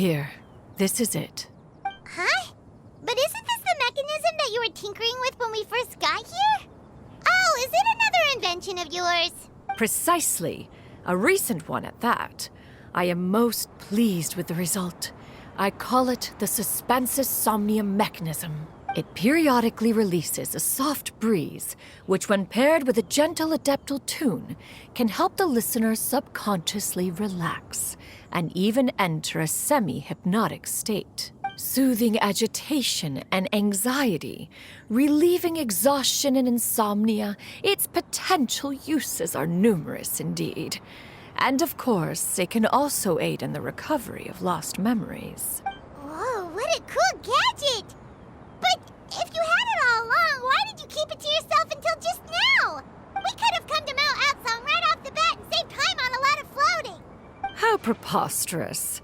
Here, this is it. Huh? But isn't this the mechanism that you were tinkering with when we first got here? Oh, is it another invention of yours? Precisely. A recent one at that. I am most pleased with the result. I call it the Suspensus Somnium mechanism. It periodically releases a soft breeze, which when paired with a gentle adeptal tune, can help the listener subconsciously relax and even enter a semi-hypnotic state. Soothing agitation and anxiety, relieving exhaustion and insomnia, its potential uses are numerous indeed. And of course, it can also aid in the recovery of lost memories. Whoa, what a cool gadget! But if you had it all along, why did you keep it to yourself until just now? We could have come to Mount Outsong right off the bat and saved time on a lot of floating. How preposterous.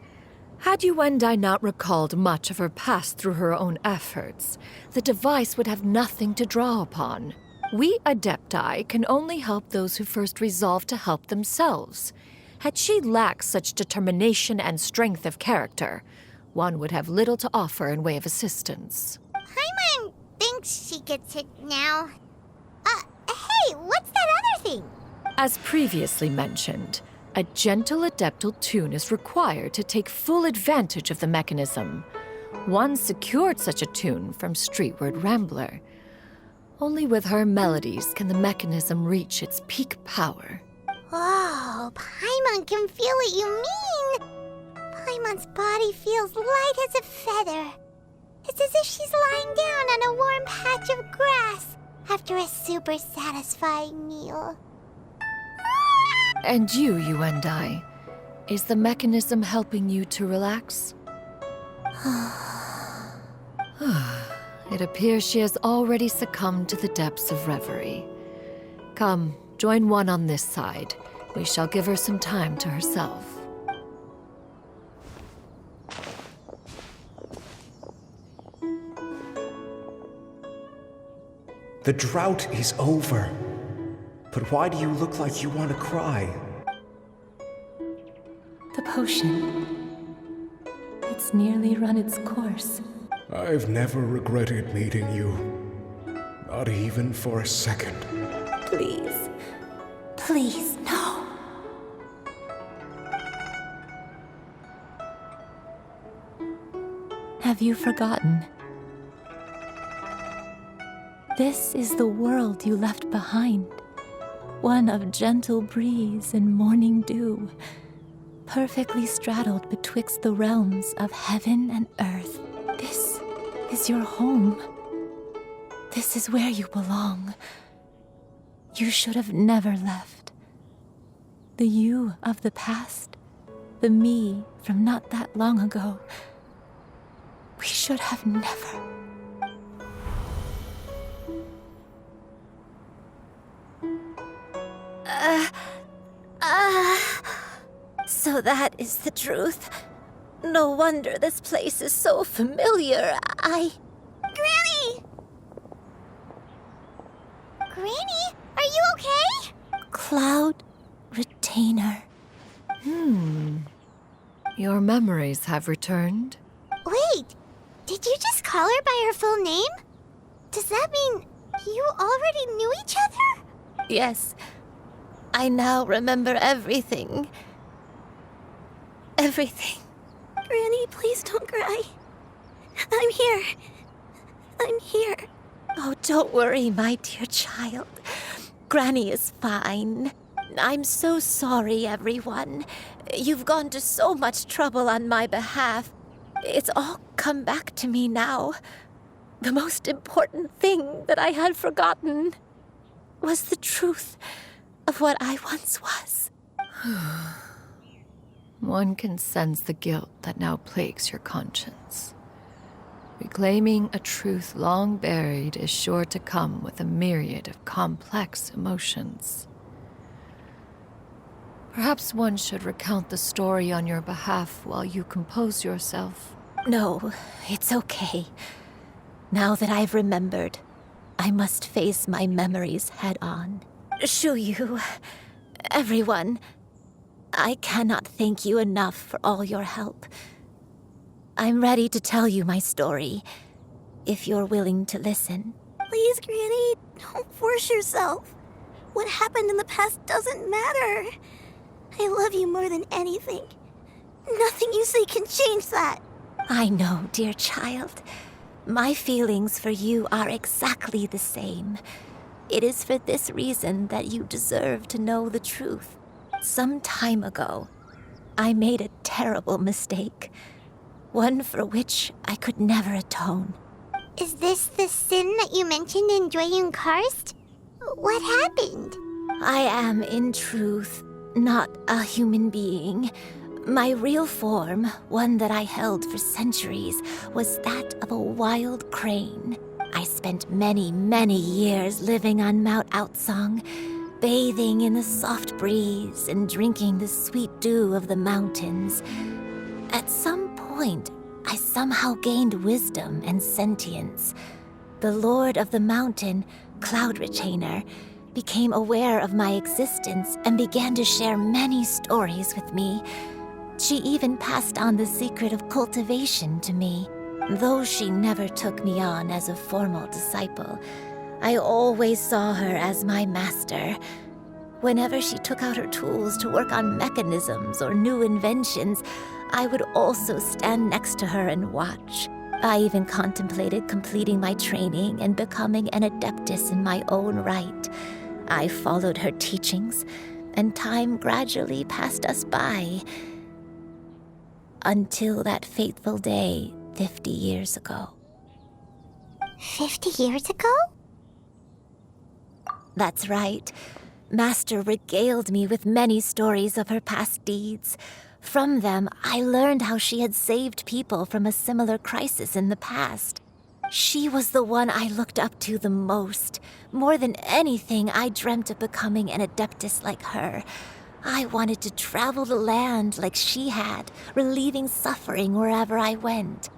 Had Yuandai not recalled much of her past through her own efforts, the device would have nothing to draw upon. We Adepti can only help those who first resolve to help themselves. Had she lacked such determination and strength of character, one would have little to offer in way of assistance. Paimon thinks she gets it now. Hey, what's that other thing? As previously mentioned, a gentle adeptal tune is required to take full advantage of the mechanism. One secured such a tune from Streetward Rambler. Only with her melodies can the mechanism reach its peak power. Whoa, Paimon can feel what you mean. Paimon's body feels light as a feather. It's as if she's lying down on a warm patch of grass after a super satisfying meal. And you, Yuandai, is the mechanism helping you to relax? It appears she has already succumbed to the depths of reverie. Come, join one on this side. We shall give her some time to herself. The drought is over. But why do you look like you want to cry? The potion. It's nearly run its course. I've never regretted meeting you. Not even for a second. Please. Please, no. Have you forgotten? This is the world you left behind. One of gentle breeze and morning dew, perfectly straddled betwixt the realms of heaven and earth. This is your home. This is where you belong. You should have never left. The you of the past, the me from not that long ago. We should have never. So that is the truth. No wonder this place is so familiar. Granny! Granny, are you okay? Cloud Retainer. Your memories have returned? Wait, did you just call her by her full name? Does that mean you already knew each other? Yes. I now remember everything. Everything. Granny, please don't cry. I'm here. I'm here. Oh, don't worry, my dear child. Granny is fine. I'm so sorry, everyone. You've gone to so much trouble on my behalf. It's all come back to me now. The most important thing that I had forgotten was the truth of what I once was. One can sense the guilt that now plagues your conscience. Reclaiming a truth long buried is sure to come with a myriad of complex emotions. Perhaps one should recount the story on your behalf while you compose yourself. No, it's okay. Now that I've remembered, I must face my memories head on. Shuyu, everyone, I cannot thank you enough for all your help. I'm ready to tell you my story, if you're willing to listen. Please, Granny, don't force yourself. What happened in the past doesn't matter. I love you more than anything. Nothing you say can change that. I know, dear child. My feelings for you are exactly the same. It is for this reason that you deserve to know the truth. Some time ago, I made a terrible mistake. One for which I could never atone. Is this the sin that you mentioned in Xianyun Karst? What happened? I am, in truth, not a human being. My real form, one that I held for centuries, was that of a wild crane. I spent many, many years living on Mount Outsong, bathing in the soft breeze and drinking the sweet dew of the mountains. At some point, I somehow gained wisdom and sentience. The Lord of the Mountain, Cloud Retainer, became aware of my existence and began to share many stories with me. She even passed on the secret of cultivation to me. Though she never took me on as a formal disciple, I always saw her as my master. Whenever she took out her tools to work on mechanisms or new inventions, I would also stand next to her and watch. I even contemplated completing my training and becoming an adeptus in my own right. I followed her teachings, and time gradually passed us by. Until that fateful day 50 years ago. 50 years ago? That's right. Master regaled me with many stories of her past deeds. From them, I learned how she had saved people from a similar crisis in the past. She was the one I looked up to the most. More than anything, I dreamt of becoming an adeptus like her. I wanted to travel the land like she had, relieving suffering wherever I went.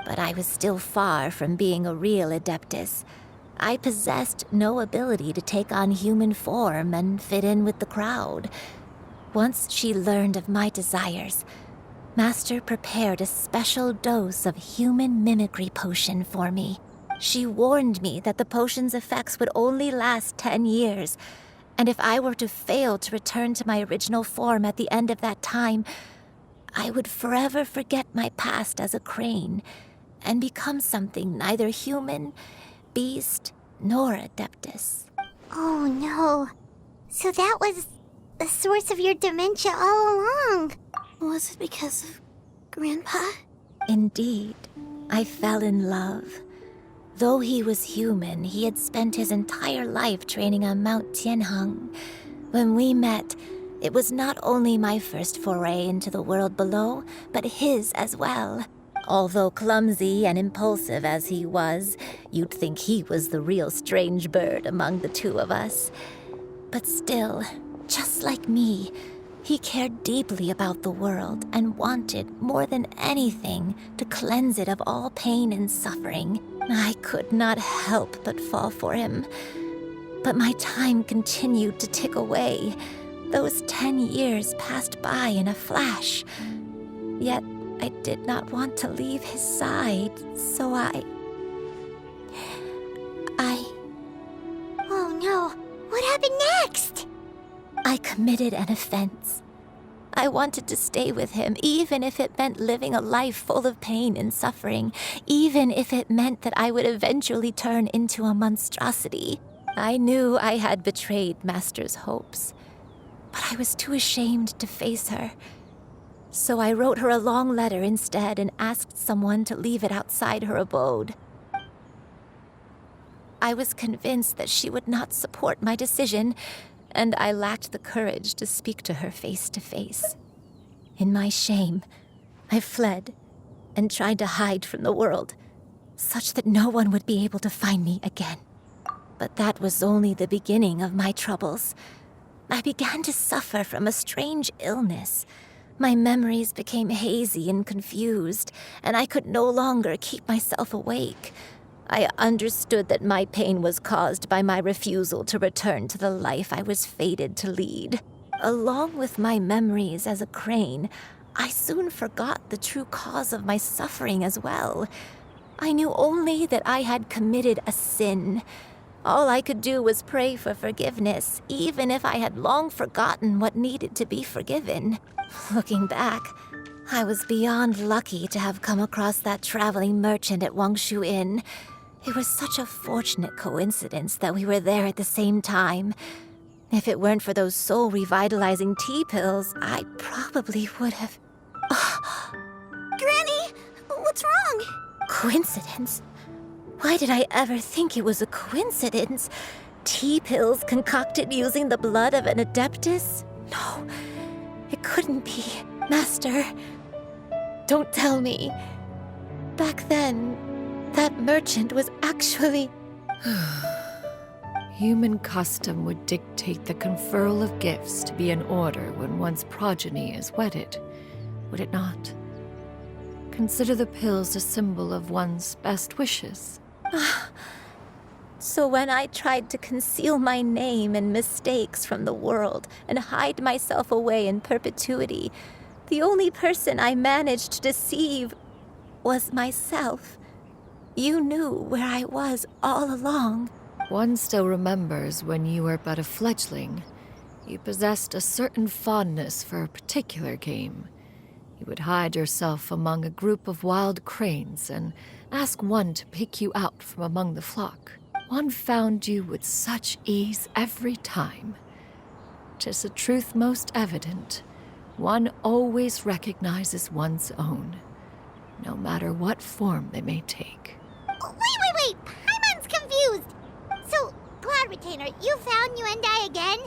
But I was still far from being a real adeptus. I possessed no ability to take on human form and fit in with the crowd. Once she learned of my desires, Master prepared a special dose of human mimicry potion for me. She warned me that the potion's effects would only last 10 years, and if I were to fail to return to my original form at the end of that time, I would forever forget my past as a crane and become something neither human, beast, nor adeptus. Oh no. So that was the source of your dementia all along. Was it because of Grandpa? Indeed, I fell in love. Though he was human, he had spent his entire life training on Mount Tianheng. When we met, it was not only my first foray into the world below, but his as well. Although clumsy and impulsive as he was, you'd think he was the real strange bird among the two of us. But still, just like me, he cared deeply about the world and wanted, more than anything, to cleanse it of all pain and suffering. I could not help but fall for him. But my time continued to tick away. Those 10 years passed by in a flash. Yet I did not want to leave his side, so I... Oh no. What happened next? I committed an offense. I wanted to stay with him, even if it meant living a life full of pain and suffering, even if it meant that I would eventually turn into a monstrosity. I knew I had betrayed Master's hopes, but I was too ashamed to face her. So I wrote her a long letter instead and asked someone to leave it outside her abode. I was convinced that she would not support my decision, and I lacked the courage to speak to her face to face. In my shame, I fled and tried to hide from the world, such that no one would be able to find me again. But that was only the beginning of my troubles. I began to suffer from a strange illness. My memories became hazy and confused, and I could no longer keep myself awake. I understood that my pain was caused by my refusal to return to the life I was fated to lead. Along with my memories as a crane, I soon forgot the true cause of my suffering as well. I knew only that I had committed a sin. All I could do was pray for forgiveness, even if I had long forgotten what needed to be forgiven. Looking back, I was beyond lucky to have come across that traveling merchant at Wangshu Inn. It was such a fortunate coincidence that we were there at the same time. If it weren't for those soul-revitalizing tea pills, I probably would have... Granny, what's wrong? Coincidence? Why did I ever think it was a coincidence? Tea pills concocted using the blood of an adeptus? No, it couldn't be. Master, don't tell me. Back then, that merchant was actually... Human custom would dictate the conferral of gifts to be in order when one's progeny is wedded, would it not? Consider the pills a symbol of one's best wishes. So when I tried to conceal my name and mistakes from the world and hide myself away in perpetuity, the only person I managed to deceive was myself. You knew where I was all along. One still remembers when you were but a fledgling. You possessed a certain fondness for a particular game. You would hide yourself among a group of wild cranes and ask one to pick you out from among the flock. One found you with such ease every time. 'Tis a truth most evident. One always recognizes one's own, no matter what form they may take. Wait! Paimon's confused! So, Cloud Retainer, you found Yuandai again?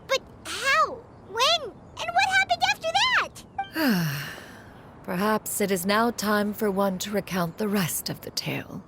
But how? When? And what happened after that? Perhaps it is now time for one to recount the rest of the tale.